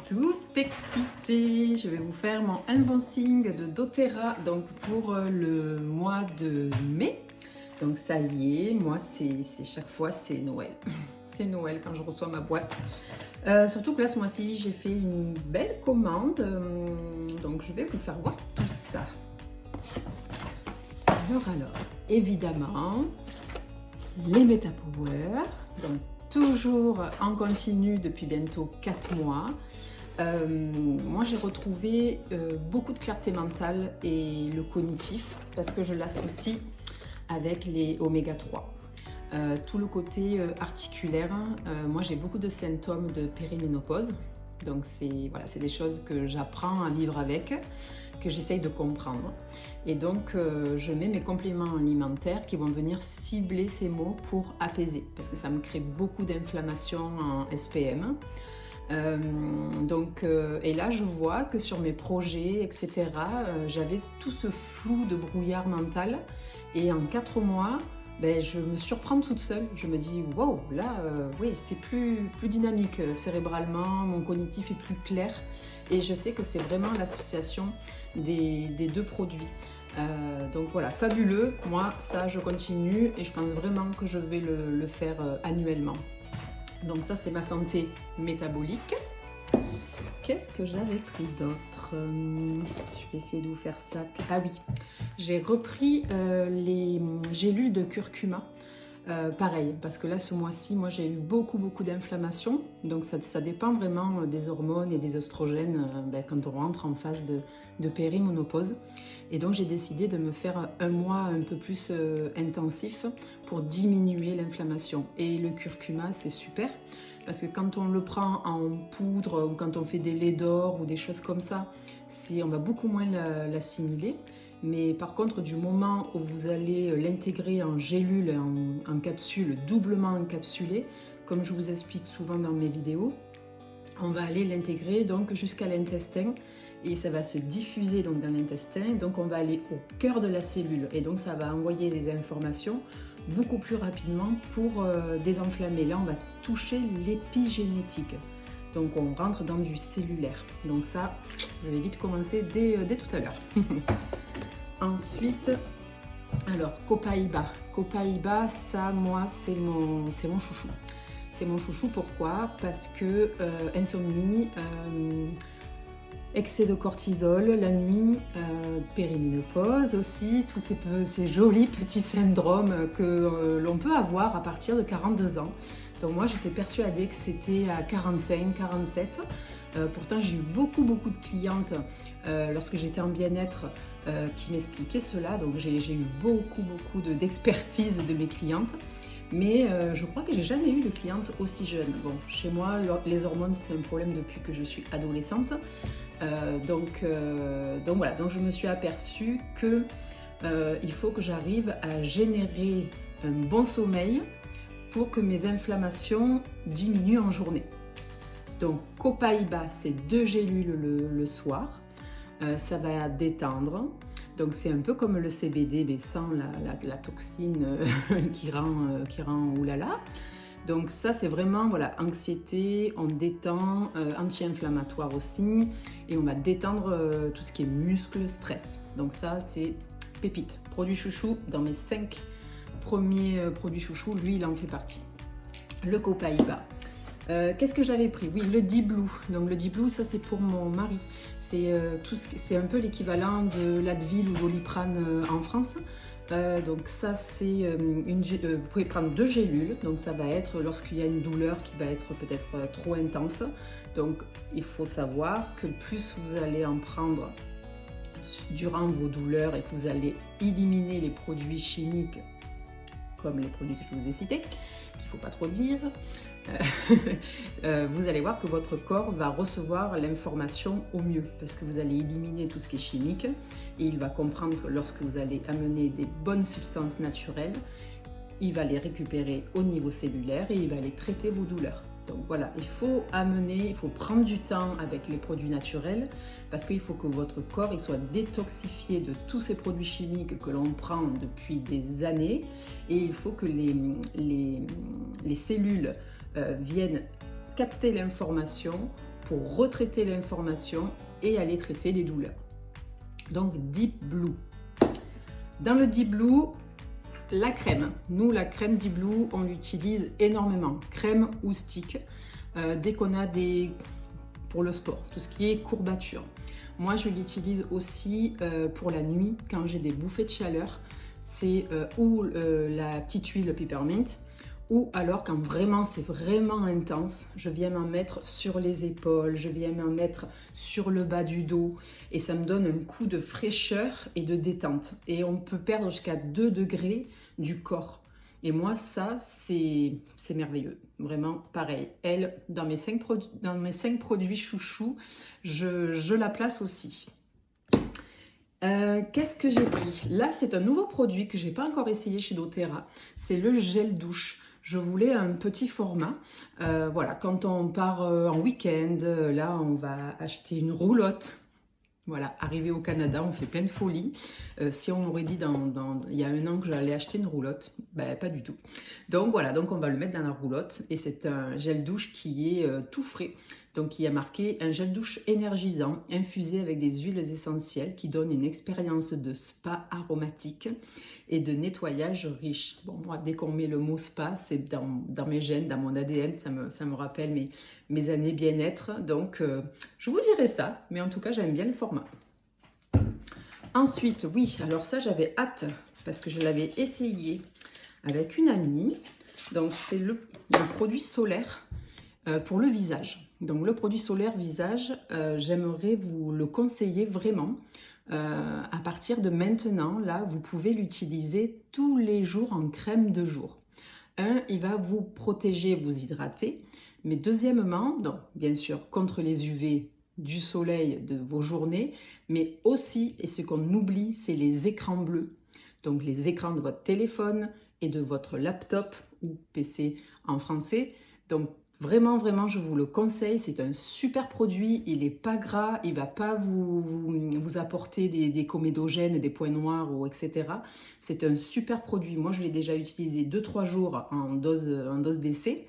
toute excitée, je vais vous faire mon unboxing de doTERRA donc pour le mois de mai. Donc ça y est, moi c'est chaque fois c'est Noël. C'est Noël quand je reçois ma boîte. Surtout que là ce mois-ci j'ai fait une belle commande, donc je vais vous faire voir tout ça. Alors, évidemment, les MetaPower, donc toujours en continu depuis bientôt 4 mois. Moi j'ai retrouvé beaucoup de clarté mentale et le cognitif parce que je l'associe avec les oméga 3. Tout le côté articulaire, moi j'ai beaucoup de symptômes de périménopause, donc c'est des choses que j'apprends à vivre avec, que j'essaye de comprendre, et donc je mets mes compléments alimentaires qui vont venir cibler ces maux pour apaiser, parce que ça me crée beaucoup d'inflammation en SPM. Et là je vois que sur mes projets etc, j'avais tout ce flou de brouillard mental, et en 4 mois je me surprends toute seule. Je me dis waouh, là oui, c'est plus dynamique cérébralement, mon cognitif est plus clair, et je sais que c'est vraiment l'association des deux produits. Donc voilà, fabuleux. Moi ça je continue et je pense vraiment que je vais le faire annuellement. Donc ça c'est ma santé métabolique. Qu'est-ce que j'avais pris d'autre? Je vais essayer de vous faire ça. Ah oui, j'ai repris les gélules de curcuma. Pareil, parce que là ce mois-ci, moi j'ai eu beaucoup d'inflammation. Donc ça dépend vraiment des hormones et des oestrogènes quand on rentre en phase de périménopause. Et donc j'ai décidé de me faire un mois un peu plus intensif pour diminuer l'inflammation. Et le curcuma c'est super, parce que quand on le prend en poudre ou quand on fait des laits d'or ou des choses comme ça, on va beaucoup moins l'assimiler. Mais par contre, du moment où vous allez l'intégrer en gélule, en capsule, doublement encapsulée, comme je vous explique souvent dans mes vidéos, on va aller l'intégrer donc jusqu'à l'intestin, et ça va se diffuser donc dans l'intestin, donc on va aller au cœur de la cellule, et donc ça va envoyer des informations beaucoup plus rapidement pour désenflammer. Là on va toucher l'épigénétique, donc on rentre dans du cellulaire. Donc ça, je vais vite commencer dès tout à l'heure. Ensuite, alors Copaiba, ça moi c'est mon chouchou. C'est mon chouchou, pourquoi? Parce que insomnie, excès de cortisol la nuit, périménopause aussi, tous ces jolis petits syndromes que l'on peut avoir à partir de 42 ans. Donc moi j'étais persuadée que c'était à 45, 47. Pourtant j'ai eu beaucoup de clientes lorsque j'étais en bien-être qui m'expliquaient cela. Donc j'ai eu beaucoup d'expertise de mes clientes. Mais je crois que j'ai jamais eu de cliente aussi jeune. Bon, chez moi, les hormones, c'est un problème depuis que je suis adolescente. Donc voilà, donc je me suis aperçue que il faut que j'arrive à générer un bon sommeil pour que mes inflammations diminuent en journée. Donc Copaiba, c'est 2 gélules le soir. Ça va détendre. Donc c'est un peu comme le CBD, mais sans la toxine qui rend oulala. Donc ça c'est vraiment voilà, anxiété, on détend, anti-inflammatoire aussi, et on va détendre tout ce qui est muscles, stress. Donc ça c'est pépite. Produit chouchou, dans mes 5 premiers produits chouchou, lui il en fait partie. Le Copaiba. Qu'est-ce que j'avais pris? Oui, le Dblue. Donc le Dblue, ça c'est pour mon mari. C'est un peu l'équivalent de l'Advil ou Doliprane en France. Donc ça c'est vous pouvez prendre 2 gélules. Donc ça va être lorsqu'il y a une douleur qui va être peut-être trop intense. Donc il faut savoir que plus vous allez en prendre durant vos douleurs et que vous allez éliminer les produits chimiques comme les produits que je vous ai cités, qu'il ne faut pas trop dire, vous allez voir que votre corps va recevoir l'information au mieux, parce que vous allez éliminer tout ce qui est chimique, et il va comprendre que lorsque vous allez amener des bonnes substances naturelles, il va les récupérer au niveau cellulaire et il va aller traiter vos douleurs. Donc voilà, il faut prendre du temps avec les produits naturels, parce qu'il faut que votre corps il soit détoxifié de tous ces produits chimiques que l'on prend depuis des années, et il faut que les cellules viennent capter l'information pour retraiter l'information et aller traiter les douleurs. Donc Deep Blue. Dans le Deep Blue, la crème. Nous, la crème Deep Blue, on l'utilise énormément. Crème ou stick. Dès qu'on a pour le sport, tout ce qui est courbature. Moi, je l'utilise aussi pour la nuit, quand j'ai des bouffées de chaleur. C'est ou la petite huile peppermint, ou alors quand vraiment c'est vraiment intense, je viens m'en mettre sur les épaules, je viens m'en mettre sur le bas du dos, et ça me donne un coup de fraîcheur et de détente. Et on peut perdre jusqu'à 2 degrés du corps. Et moi, ça, c'est merveilleux. Vraiment, pareil. Elle, dans mes 5 produits chouchous, je la place aussi. Qu'est-ce que j'ai pris? Là, c'est un nouveau produit que je n'ai pas encore essayé chez doTERRA. C'est le gel douche. Je voulais un petit format. Voilà, quand on part en week-end, là, on va acheter une roulotte. Voilà, arrivé au Canada, on fait plein de folies. Si on m'aurait dit il y a 1 an que j'allais acheter une roulotte, ben pas du tout. Donc voilà, donc on va le mettre dans la roulotte et c'est un gel douche qui est tout frais. Donc il y a marqué un gel douche énergisant, infusé avec des huiles essentielles qui donne une expérience de spa aromatique et de nettoyage riche. Bon, moi, dès qu'on met le mot spa, c'est dans mes gènes, dans mon ADN, ça me rappelle mes années bien-être. Donc je vous dirai ça, mais en tout cas, j'aime bien le format. Ensuite, oui, alors ça, j'avais hâte parce que je l'avais essayé avec une amie. Donc c'est le produit solaire pour le visage. Donc le produit solaire visage, j'aimerais vous le conseiller vraiment. À partir de maintenant, là, vous pouvez l'utiliser tous les jours en crème de jour. Il va vous protéger, vous hydrater. Mais deuxièmement, donc, bien sûr, contre les UV du soleil de vos journées, mais aussi, et ce qu'on oublie, c'est les écrans bleus. Donc les écrans de votre téléphone et de votre laptop ou PC en français. Donc vraiment, vraiment, je vous le conseille. C'est un super produit. Il n'est pas gras. Il ne va pas vous apporter des comédogènes, des points noirs, ou etc. C'est un super produit. Moi, je l'ai déjà utilisé 2-3 jours en dose d'essai.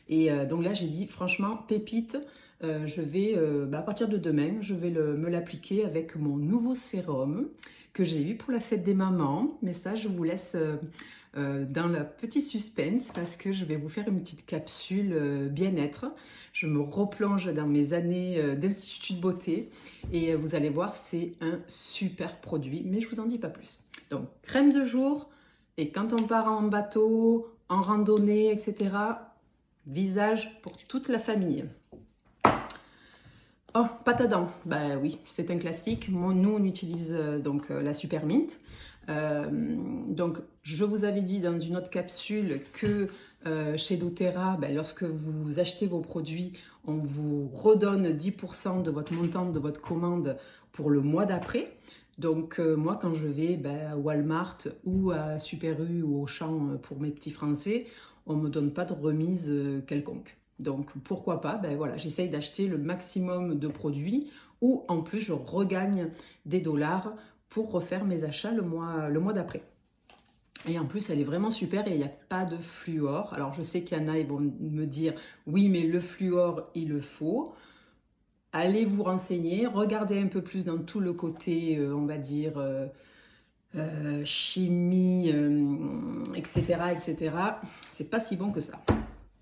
Et donc là, j'ai dit, franchement, pépite. Je vais, à partir de demain, je vais me l'appliquer avec mon nouveau sérum que j'ai eu pour la fête des mamans. Mais ça, je vous laisse dans le petit suspense parce que je vais vous faire une petite capsule bien-être. Je me replonge dans mes années d'institut de beauté et vous allez voir, c'est un super produit, mais je vous en dis pas plus. Donc, crème de jour, et quand on part en bateau, en randonnée, etc., visage pour toute la famille. Oh, pâte à dents, bah oui, c'est un classique. Nous, on utilise donc la Super Mint. Donc, je vous avais dit dans une autre capsule que chez doTERRA, lorsque vous achetez vos produits, on vous redonne 10% de votre montant de votre commande pour le mois d'après. Donc, moi, quand je vais à Walmart ou à Super U ou Auchan pour mes petits Français, on ne me donne pas de remise quelconque. Donc pourquoi pas, voilà, j'essaye d'acheter le maximum de produits ou en plus je regagne des dollars pour refaire mes achats le mois d'après. Et en plus elle est vraiment super et il n'y a pas de fluor. Alors je sais qu'il y en a, ils vont me dire oui mais le fluor il le faut. Allez vous renseigner, regardez un peu plus dans tout le côté on va dire chimie etc. etc. C'est pas si bon que ça.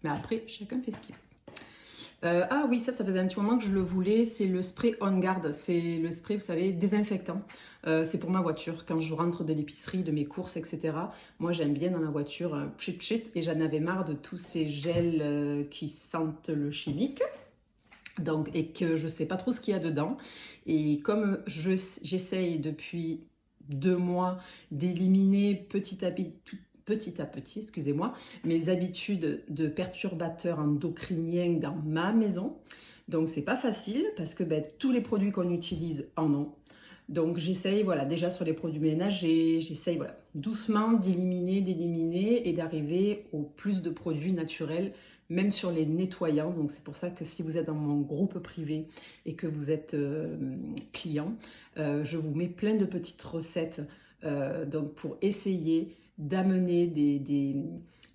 Mais après, chacun fait ce qu'il veut. Ah oui, ça faisait un petit moment que je le voulais. C'est le spray On Guard. C'est le spray, vous savez, désinfectant. C'est pour ma voiture. Quand je rentre de l'épicerie, de mes courses, etc. Moi, j'aime bien dans la voiture pchit pchit. Et j'en avais marre de tous ces gels qui sentent le chimique. Donc, et que je ne sais pas trop ce qu'il y a dedans. Et comme j'essaye depuis 2 mois d'éliminer petit à petit, excusez-moi, mes habitudes de perturbateurs endocriniens dans ma maison. Donc c'est pas facile parce que tous les produits qu'on utilise en ont. Donc j'essaye, voilà, déjà sur les produits ménagers, j'essaye voilà, doucement d'éliminer et d'arriver au plus de produits naturels, même sur les nettoyants. Donc c'est pour ça que si vous êtes dans mon groupe privé et que vous êtes client, je vous mets plein de petites recettes donc pour essayer d'amener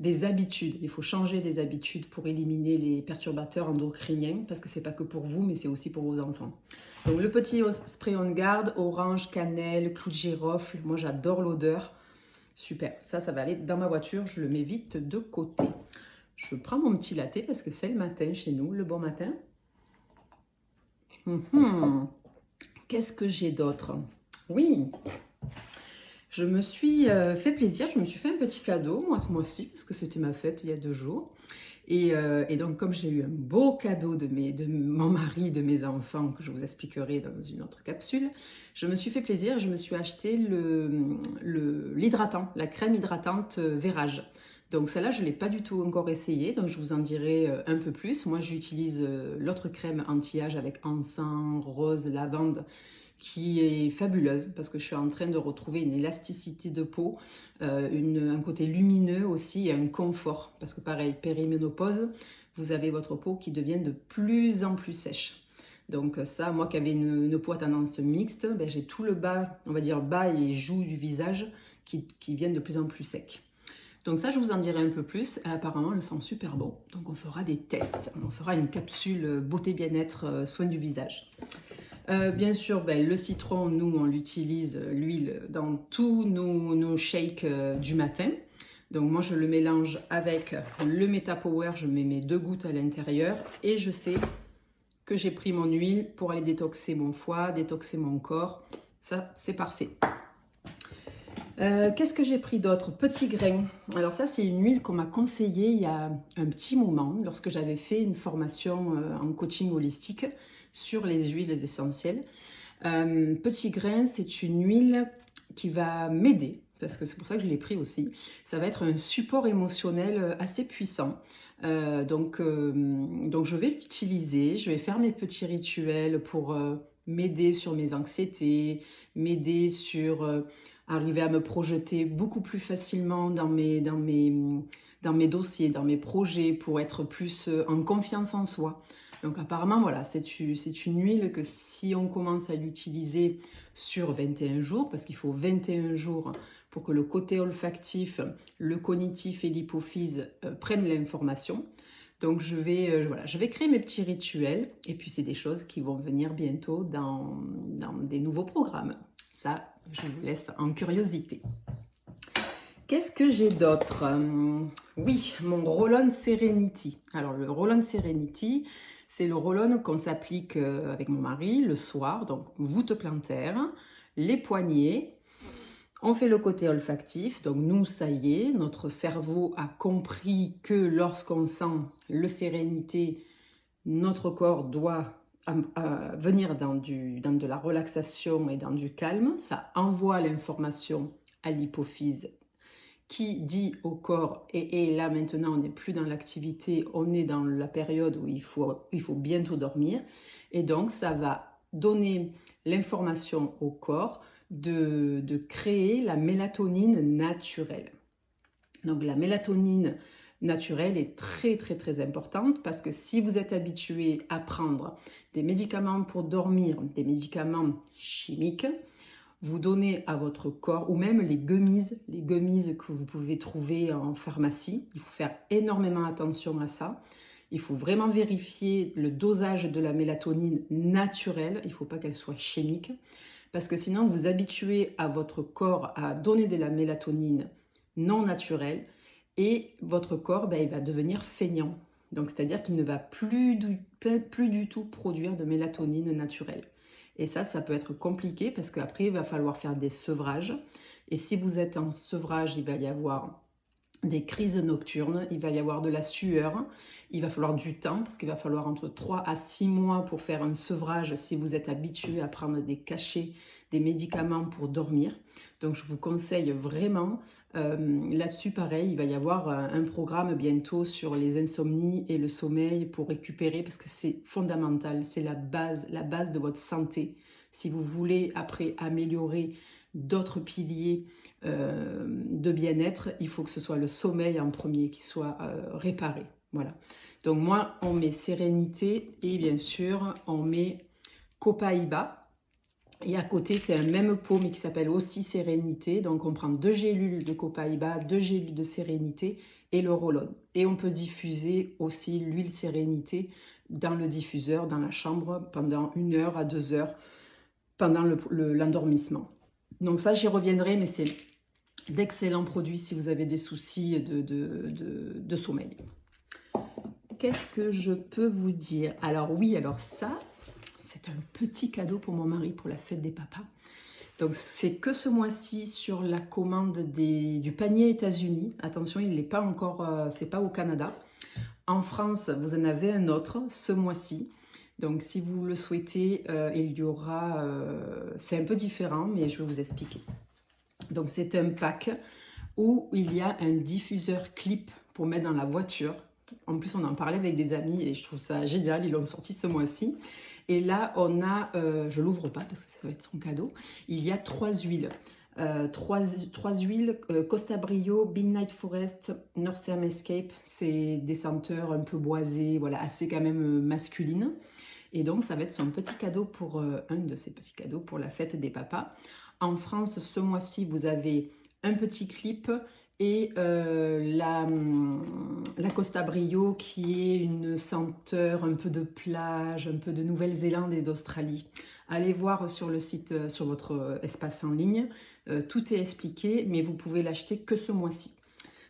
des habitudes. Il faut changer des habitudes pour éliminer les perturbateurs endocriniens, parce que c'est pas que pour vous, mais c'est aussi pour vos enfants. Donc le petit spray on garde, orange, cannelle, clou de girofle. Moi j'adore l'odeur. Super, ça va aller dans ma voiture, je le mets vite de côté. Je prends mon petit latte parce que c'est le matin chez nous, le bon matin. Qu'est-ce que j'ai d'autre? Oui, je me suis fait plaisir, je me suis fait un petit cadeau, moi ce mois-ci, parce que c'était ma fête il y a 2 jours. Et donc comme j'ai eu un beau cadeau de mon mari, de mes enfants, que je vous expliquerai dans une autre capsule, je me suis fait plaisir, je me suis acheté l'hydratant, la crème hydratante Vérage. Donc celle-là, je ne l'ai pas du tout encore essayée, donc je vous en dirai un peu plus. Moi, j'utilise l'autre crème anti-âge avec encens, rose, lavande, qui est fabuleuse parce que je suis en train de retrouver une élasticité de peau, un côté lumineux aussi et un confort. Parce que pareil, périménopause, vous avez votre peau qui devient de plus en plus sèche. Donc ça, moi qui avais une peau à tendance mixte, ben, j'ai tout le bas, on va dire bas et joues du visage qui viennent de plus en plus secs. Donc ça, je vous en dirai un peu plus. Apparemment, elles sont super bon. Donc on fera des tests. On fera une capsule beauté bien-être, soin du visage. Bien sûr, ben, le citron, nous, on l'utilise, l'huile, dans tous nos shakes du matin. Donc moi, je le mélange avec le MetaPower. Je mets mes 2 gouttes à l'intérieur. Et je sais que j'ai pris mon huile pour aller détoxer mon foie, détoxer mon corps. Ça, c'est parfait. Qu'est-ce que j'ai pris d'autre? Petit grain. Alors ça, c'est une huile qu'on m'a conseillée il y a un petit moment, lorsque j'avais fait une formation en coaching holistique sur les huiles essentielles. Petit grain, c'est une huile qui va m'aider, parce que c'est pour ça que je l'ai pris aussi. Ça va être un support émotionnel assez puissant. Donc je vais l'utiliser, je vais faire mes petits rituels pour m'aider sur mes anxiétés, m'aider sur arriver à me projeter beaucoup plus facilement dans mes dossiers, dans mes projets, pour être plus en confiance en soi. Donc apparemment, voilà, c'est une huile que si on commence à l'utiliser sur 21 jours, parce qu'il faut 21 jours pour que le côté olfactif, le cognitif et l'hypophyse prennent l'information. Donc je vais créer mes petits rituels, et puis c'est des choses qui vont venir bientôt dans des nouveaux programmes. Ça, je vous laisse en curiosité. Qu'est-ce que j'ai d'autre? Oui, mon Roll-On Serenity. Alors le Roll-On Serenity, c'est le roll-on qu'on s'applique avec mon mari le soir. Donc voûte plantaire, les poignets. On fait le côté olfactif. Donc nous, ça y est, notre cerveau a compris que lorsqu'on sent le sérénité, notre corps doit venir dans de la relaxation et dans du calme. Ça envoie l'information à l'hypophyse qui dit au corps, et là maintenant on n'est plus dans l'activité, on est dans la période où il faut bientôt dormir, et donc ça va donner l'information au corps de créer la mélatonine naturelle. Donc la mélatonine naturelle est très très très importante, parce que si vous êtes habitué à prendre des médicaments pour dormir, des médicaments chimiques, vous donnez à votre corps, ou même les gummies que vous pouvez trouver en pharmacie. Il faut faire énormément attention à ça. Il faut vraiment vérifier le dosage de la mélatonine naturelle. Il ne faut pas qu'elle soit chimique, parce que sinon vous habituez à votre corps à donner de la mélatonine non naturelle, et votre corps, il va devenir feignant. Donc c'est-à-dire qu'il ne va plus du tout produire de mélatonine naturelle. Et ça peut être compliqué, parce qu'après, il va falloir faire des sevrages. Et si vous êtes en sevrage, il va y avoir des crises nocturnes, il va y avoir de la sueur, il va falloir du temps, parce qu'il va falloir entre 3 à 6 mois pour faire un sevrage si vous êtes habitué à prendre des cachets, des médicaments pour dormir. Donc je vous conseille vraiment, là-dessus pareil, il va y avoir un programme bientôt sur les insomnies et le sommeil pour récupérer, parce que c'est fondamental, c'est la base de votre santé. Si vous voulez après améliorer d'autres piliers de bien-être, il faut que ce soit le sommeil en premier qui soit réparé. Voilà. Donc moi, on met sérénité, et bien sûr, on met Copaiba. Et à côté, c'est un même pot, mais qui s'appelle aussi sérénité. Donc on prend 2 gélules de Copaiba, 2 gélules de sérénité, et le roll-on. Et on peut diffuser aussi l'huile Sérénité dans le diffuseur, dans la chambre, pendant 1 heure à 2 heures, pendant l'endormissement. Donc ça, j'y reviendrai, mais c'est d'excellents produits si vous avez des soucis de sommeil. Qu'est-ce que je peux vous dire? Alors oui, alors ça, c'est un petit cadeau pour mon mari pour la fête des papas. Donc c'est que ce mois-ci sur la commande du panier États-Unis. Attention, il n'est pas encore, c'est pas au Canada. En France, vous en avez un autre ce mois-ci. Donc si vous le souhaitez, il y aura, c'est un peu différent, mais je vais vous expliquer. Donc c'est un pack où il y a un diffuseur clip pour mettre dans la voiture. En plus, on en parlait avec des amis et je trouve ça génial, ils l'ont sorti ce mois-ci. Et là, on a, je ne l'ouvre pas parce que ça va être son cadeau, il y a 3 huiles. 3 huiles, Costa Brio, Midnight Forest, Northern Escape. C'est des senteurs un peu boisées, voilà, assez quand même masculines. Et donc, ça va être son petit cadeau pour, un de ses petits cadeaux pour la fête des papas. En France, ce mois-ci, vous avez un petit clip et la Costa Brio qui est une senteur un peu de plage, un peu de Nouvelle-Zélande et d'Australie. Allez voir sur le site, sur votre espace en ligne, tout est expliqué, mais vous pouvez l'acheter que ce mois-ci.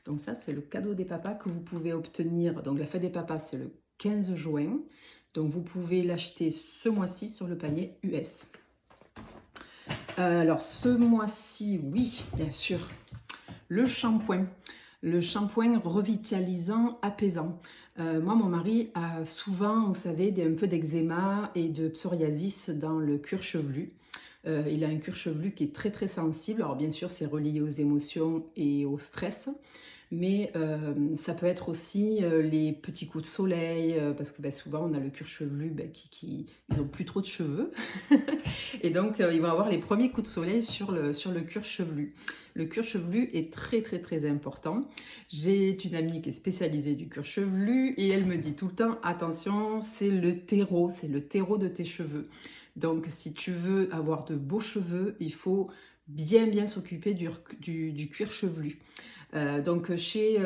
Donc ça, c'est le cadeau des papas que vous pouvez obtenir. Donc la fête des papas, c'est le 15 juin. Donc vous pouvez l'acheter ce mois-ci sur le panier US. Alors ce mois-ci, oui, bien sûr, le shampoing revitalisant, apaisant. Moi, mon mari a souvent, vous savez, un peu d'eczéma et de psoriasis dans le cuir chevelu. Il a un cuir chevelu qui est très très sensible. Alors bien sûr, c'est relié aux émotions et au stress. Mais ça peut être aussi les petits coups de soleil, parce que souvent on a le cuir chevelu ils n'ont plus trop de cheveux. Et donc ils vont avoir les premiers coups de soleil sur le cuir chevelu. Le cuir chevelu est très très très important. J'ai une amie qui est spécialisée du cuir chevelu et elle me dit tout le temps, attention, c'est le terreau de tes cheveux. Donc si tu veux avoir de beaux cheveux, il faut bien s'occuper du cuir chevelu. Donc chez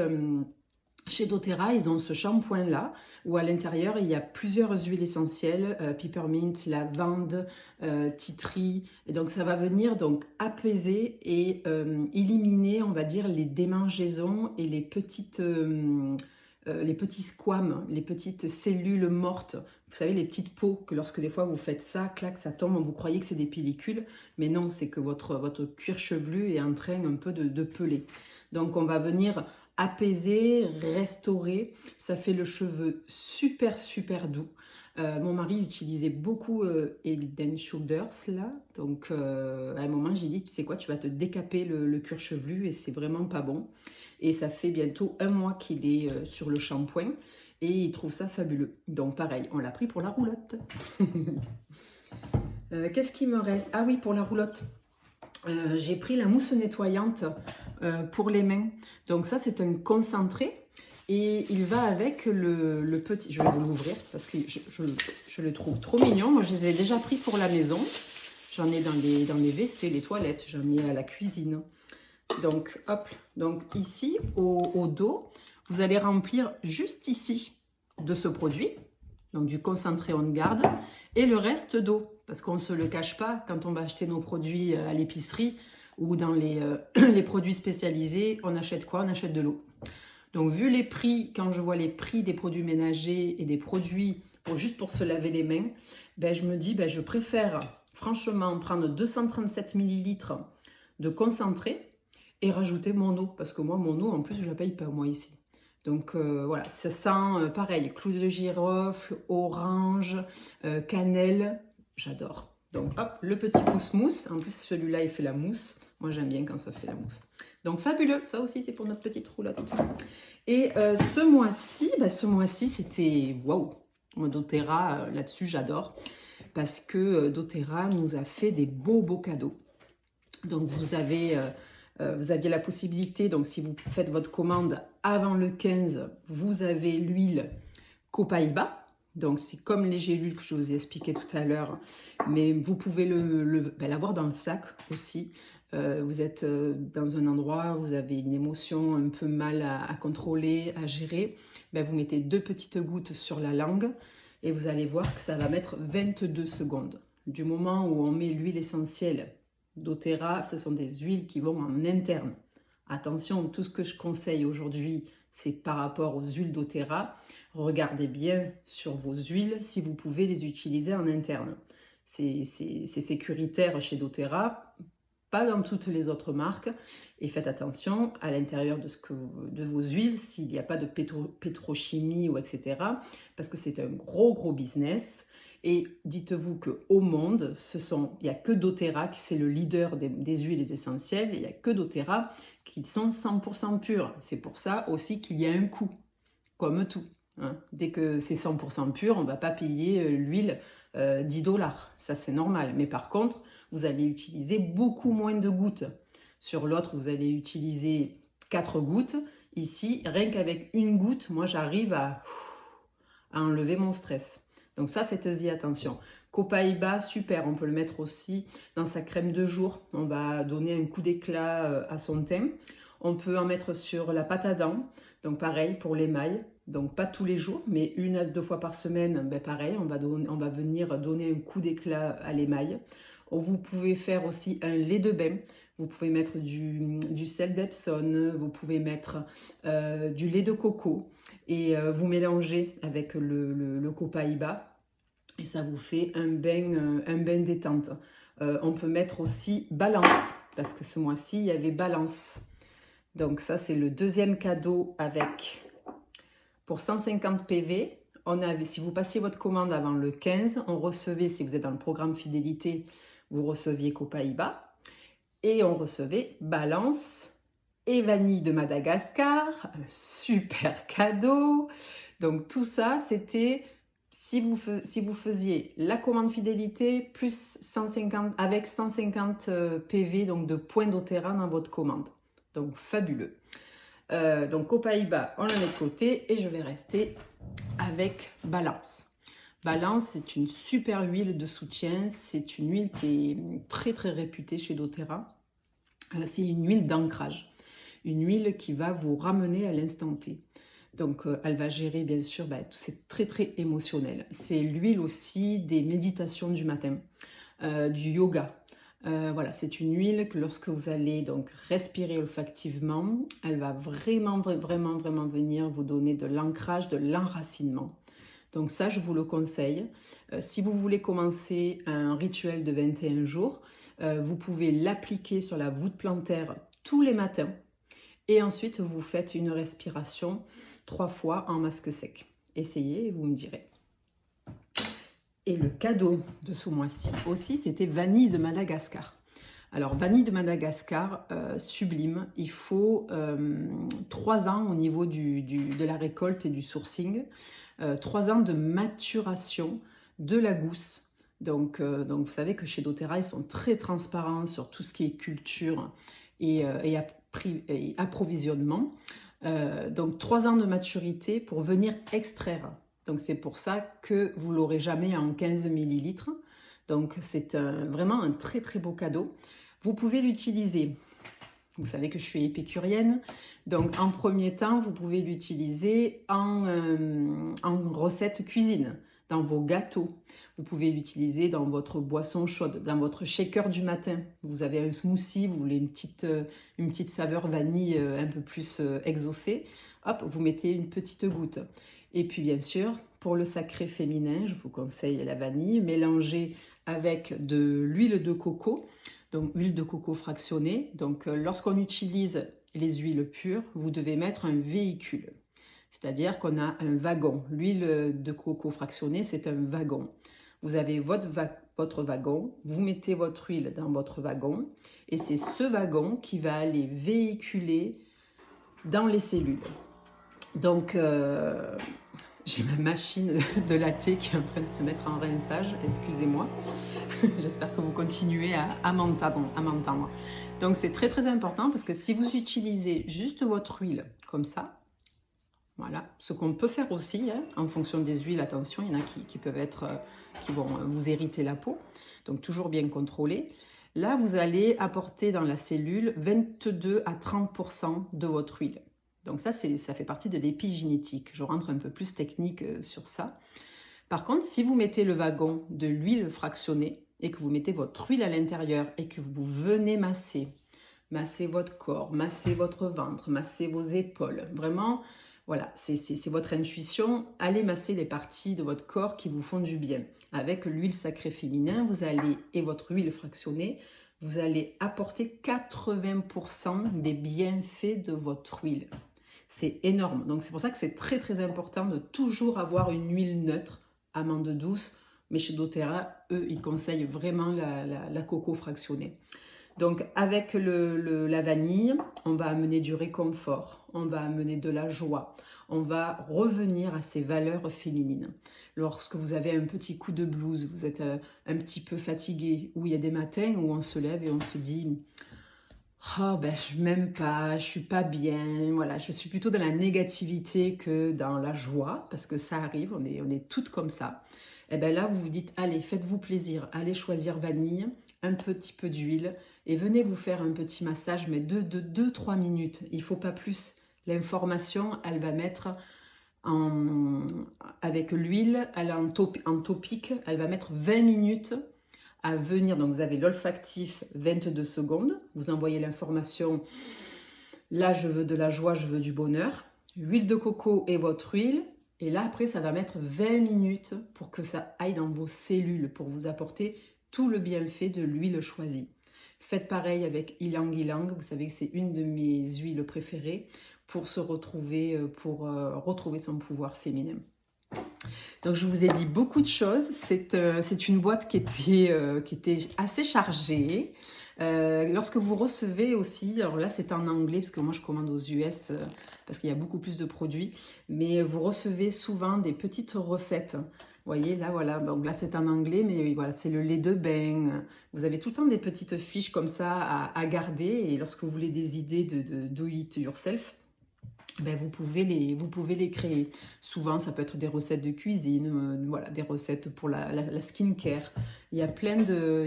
doTERRA, ils ont ce shampoing là où à l'intérieur il y a plusieurs huiles essentielles, peppermint, lavande, tea tree, et donc ça va venir donc apaiser et éliminer, on va dire, les démangeaisons et les petits squames, les petites cellules mortes. Vous savez, les petites peaux que lorsque des fois vous faites ça, clac, ça tombe, vous croyez que c'est des pellicules, mais non, c'est que votre cuir chevelu est en train un peu de peler. Donc on va venir apaiser, restaurer, ça fait le cheveu super doux. Mon mari utilisait beaucoup Head & Shoulders là, donc à un moment j'ai dit, tu sais quoi, tu vas te décaper le cuir chevelu et c'est vraiment pas bon. Et ça fait bientôt 1 mois qu'il est sur le shampoing et il trouve ça fabuleux. Donc pareil, on l'a pris pour la roulotte. Qu'est-ce qui me reste? Ah oui, pour la roulotte. J'ai pris la mousse nettoyante pour les mains. Donc ça, c'est un concentré. Et il va avec le petit... Je vais vous l'ouvrir parce que je le trouve trop mignon. Moi, je les ai déjà pris pour la maison. J'en ai dans les WC, les toilettes. J'en ai à la cuisine. Donc, hop. Donc ici, au dos, vous allez remplir juste ici de ce produit. Donc du concentré on garde. Et le reste d'eau. Parce qu'on ne se le cache pas, quand on va acheter nos produits à l'épicerie ou dans les produits spécialisés, on achète quoi? On achète de l'eau. Donc vu les prix, quand je vois les prix des produits ménagers et des produits juste pour se laver les mains, je me dis, je préfère franchement prendre 237 ml de concentré et rajouter mon eau. Parce que moi, mon eau, en plus, je ne la paye pas, moi, ici. Donc voilà, ça sent pareil, clou de girofle, orange, cannelle. J'adore. Donc, hop, le petit pouce-mousse. En plus, celui-là, il fait la mousse. Moi, j'aime bien quand ça fait la mousse. Donc, fabuleux. Ça aussi, c'est pour notre petite roulotte. Et ce mois-ci, c'était waouh. Moi, doTERRA, là-dessus, j'adore. Parce que doTERRA nous a fait des beaux cadeaux. Donc, vous aviez la possibilité, donc si vous faites votre commande avant le 15, vous avez l'huile Copaiba. Donc, c'est comme les gélules que je vous ai expliqué tout à l'heure, mais vous pouvez l'avoir dans le sac aussi. vous êtes dans un endroit, vous avez une émotion un peu mal à contrôler, à gérer, ben vous mettez 2 petites gouttes sur la langue et vous allez voir que ça va mettre 22 secondes. Du moment où on met l'huile essentielle doTERRA, ce sont des huiles qui vont en interne. Attention, tout ce que je conseille aujourd'hui, c'est par rapport aux huiles doTERRA. Regardez bien sur vos huiles si vous pouvez les utiliser en interne. C'est sécuritaire chez doTERRA, pas dans toutes les autres marques. Et faites attention à l'intérieur de vos huiles, s'il n'y a pas de pétrochimie ou etc. Parce que c'est un gros business. Et dites-vous qu'au monde, il n'y a que doTERRA qui c'est le leader des huiles essentielles. Il n'y a que doTERRA qui sont 100% pures. C'est pour ça aussi qu'il y a un coût, comme tout. Hein. Dès que c'est 100% pur, on ne va pas payer l'huile 10 $. Ça, c'est normal. Mais par contre, vous allez utiliser beaucoup moins de gouttes. Sur l'autre, vous allez utiliser 4 gouttes. Ici, rien qu'avec une goutte, moi, j'arrive à enlever mon stress. Donc ça, faites-y attention. Copaiba, super, on peut le mettre aussi dans sa crème de jour. On va donner un coup d'éclat à son teint. On peut en mettre sur la pâte à dents. Donc pareil pour l'émail. Donc pas tous les jours, mais 1 à 2 fois par semaine, ben pareil, on va venir donner un coup d'éclat à l'émail. Vous pouvez faire aussi un lait de bain. Vous pouvez mettre du sel d'Epsom, vous pouvez mettre du lait de coco et vous mélangez avec le copaiba et ça vous fait un bain détente. On peut mettre aussi balance parce que ce mois-ci il y avait balance. Donc ça c'est le deuxième cadeau avec pour 150 PV. Si vous passiez votre commande avant le 15, on recevait, si vous êtes dans le programme fidélité, vous receviez copaiba. Et on recevait balance et vanille de Madagascar, un super cadeau. Donc tout ça, c'était si vous faisiez la commande fidélité plus 150, avec 150 PV donc de points doTERRA dans votre commande. Donc fabuleux. Donc copaiba, on le met de côté et je vais rester avec balance. Balance, c'est une super huile de soutien. C'est une huile qui est très réputée chez doTERRA. C'est une huile d'ancrage. Une huile qui va vous ramener à l'instant T. Donc, elle va gérer, bien sûr, tout c'est très émotionnel. C'est l'huile aussi des méditations du matin, du yoga. Voilà, c'est une huile que lorsque vous allez donc respirer olfactivement, elle va vraiment venir vous donner de l'ancrage, de l'enracinement. Donc ça, je vous le conseille. Si vous voulez commencer un rituel de 21 jours, vous pouvez l'appliquer sur la voûte plantaire tous les matins. Et ensuite, vous faites une respiration 3 fois en masque sec. Essayez et vous me direz. Et le cadeau de ce mois-ci aussi, c'était vanille de Madagascar. Alors, vanille de Madagascar, sublime. Il faut 3 ans au niveau de la récolte et du sourcing. 3 ans de maturation de la gousse. Donc vous savez que chez doTERRA, ils sont très transparents sur tout ce qui est culture et approvisionnement. Donc 3 ans de maturité pour venir extraire. Donc c'est pour ça que vous ne l'aurez jamais en 15 ml. Donc c'est vraiment un très beau cadeau. Vous pouvez l'utiliser. Vous savez que je suis épicurienne, donc en premier temps, vous pouvez l'utiliser en recette cuisine, dans vos gâteaux. Vous pouvez l'utiliser dans votre boisson chaude, dans votre shaker du matin. Vous avez un smoothie, vous voulez une petite saveur vanille un peu plus exaucée. Hop, vous mettez une petite goutte. Et puis bien sûr, pour le sacré féminin, je vous conseille la vanille mélangée avec de l'huile de coco. Donc, huile de coco fractionnée. Donc, lorsqu'on utilise les huiles pures, vous devez mettre un véhicule. C'est-à-dire qu'on a un wagon. L'huile de coco fractionnée, c'est un wagon. Vous avez votre wagon, vous mettez votre huile dans votre wagon et c'est ce wagon qui va aller véhiculer dans les cellules. Donc, j'ai ma machine de latte qui est en train de se mettre en rinçage, excusez-moi. J'espère que vous continuez à m'entendre. Donc c'est très important parce que si vous utilisez juste votre huile comme ça, voilà, ce qu'on peut faire aussi, hein, en fonction des huiles, attention, il y en a qui peuvent qui vont vous irriter la peau, donc toujours bien contrôler. Là, vous allez apporter dans la cellule 22 à 30% de votre huile. Donc ça fait partie de l'épigénétique. Je rentre un peu plus technique sur ça. Par contre, si vous mettez le wagon de l'huile fractionnée et que vous mettez votre huile à l'intérieur et que vous venez masser votre corps, masser votre ventre, masser vos épaules, vraiment, voilà, c'est votre intuition. Allez masser les parties de votre corps qui vous font du bien. Avec l'huile sacrée féminin, et votre huile fractionnée, vous allez apporter 80% des bienfaits de votre huile. C'est énorme. Donc c'est pour ça que c'est très très important de toujours avoir une huile neutre, amande douce. Mais chez doTERRA, eux, ils conseillent vraiment la coco fractionnée. Donc avec la vanille, on va amener du réconfort, on va amener de la joie, on va revenir à ces valeurs féminines. Lorsque vous avez un petit coup de blues, vous êtes un petit peu fatigué, ou il y a des matins où on se lève et on se dit « Oh ben je m'aime pas, je suis pas bien, voilà, je suis plutôt dans la négativité que dans la joie, parce que ça arrive, on est toutes comme ça. » Et bien là, vous vous dites « Allez, faites-vous plaisir, allez choisir vanille, un petit peu d'huile et venez vous faire un petit massage, mais de 2-3 minutes, il ne faut pas plus. » L'information, elle va mettre avec l'huile, elle est en topique, elle va mettre 20 minutes à venir. Donc vous avez l'olfactif 22 secondes, vous envoyez l'information, là je veux de la joie, je veux du bonheur, l'huile de coco et votre huile, et là après ça va mettre 20 minutes pour que ça aille dans vos cellules, pour vous apporter tout le bienfait de l'huile choisie. Faites pareil avec ylang ylang, vous savez que c'est une de mes huiles préférées pour se retrouver, pour retrouver son pouvoir féminin. Donc je vous ai dit beaucoup de choses, c'est une boîte qui était assez chargée. Lorsque vous recevez aussi, alors là c'est en anglais parce que moi je commande aux US parce qu'il y a beaucoup plus de produits, mais vous recevez souvent des petites recettes. Vous voyez, là, voilà, donc là c'est en anglais, mais voilà, c'est le lait de bain. Vous avez tout le temps des petites fiches comme ça à garder, et lorsque vous voulez des idées de do it yourself, ben vous pouvez les créer. Souvent, ça peut être des recettes de cuisine, voilà, des recettes pour la skincare. Il y a plein de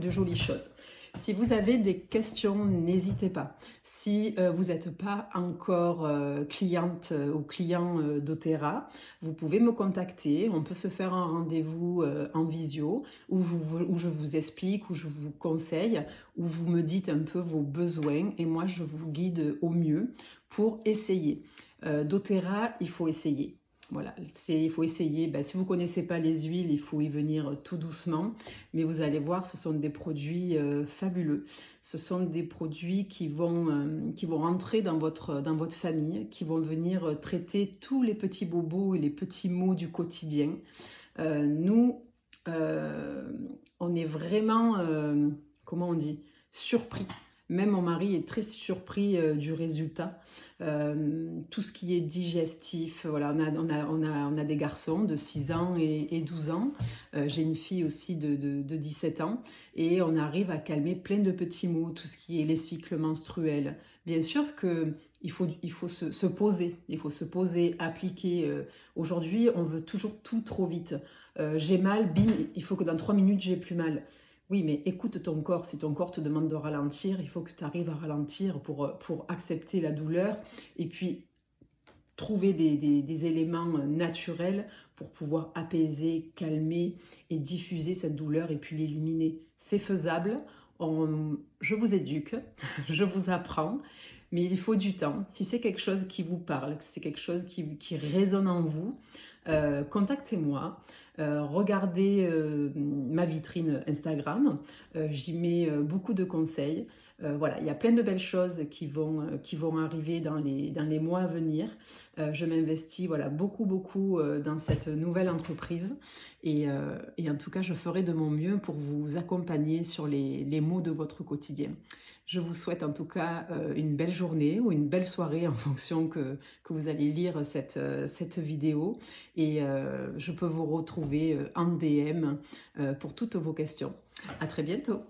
jolies choses. Si vous avez des questions, n'hésitez pas. Si vous n'êtes pas encore cliente ou client doTERRA, vous pouvez me contacter. On peut se faire un rendez-vous en visio où je vous explique, où je vous conseille, où vous me dites un peu vos besoins et moi je vous guide au mieux pour essayer. doTERRA, il faut essayer. Voilà, il faut essayer. Ben, si vous ne connaissez pas les huiles, il faut y venir tout doucement. Mais vous allez voir, ce sont des produits fabuleux. Ce sont des produits qui vont rentrer dans votre famille, qui vont venir traiter tous les petits bobos et les petits maux du quotidien. Nous, on est vraiment, comment on dit, surpris. Même mon mari est très surpris du résultat. Tout ce qui est digestif, voilà, on a des garçons de 6 ans et 12 ans. J'ai une fille aussi de 17 ans. Et on arrive à calmer plein de petits maux, tout ce qui est les cycles menstruels. Bien sûr qu'il faut se poser. Il faut se poser, appliquer. Aujourd'hui, on veut toujours tout trop vite. J'ai mal, bim, il faut que dans 3 minutes, j'ai plus mal. Oui, mais écoute ton corps. Si ton corps te demande de ralentir, il faut que tu arrives à ralentir pour accepter la douleur et puis trouver des éléments naturels pour pouvoir apaiser, calmer et diffuser cette douleur et puis l'éliminer. C'est faisable. Je vous éduque, je vous apprends, mais il faut du temps. Si c'est quelque chose qui vous parle, si c'est quelque chose qui résonne en vous, contactez-moi, regardez ma vitrine Instagram, j'y mets beaucoup de conseils. Voilà, il y a plein de belles choses qui vont arriver dans les mois à venir. Je m'investis voilà, beaucoup dans cette nouvelle entreprise et en tout cas je ferai de mon mieux pour vous accompagner sur les maux de votre quotidien. Je vous souhaite en tout cas une belle journée ou une belle soirée en fonction que vous allez lire cette vidéo et je peux vous retrouver en DM pour toutes vos questions. À très bientôt.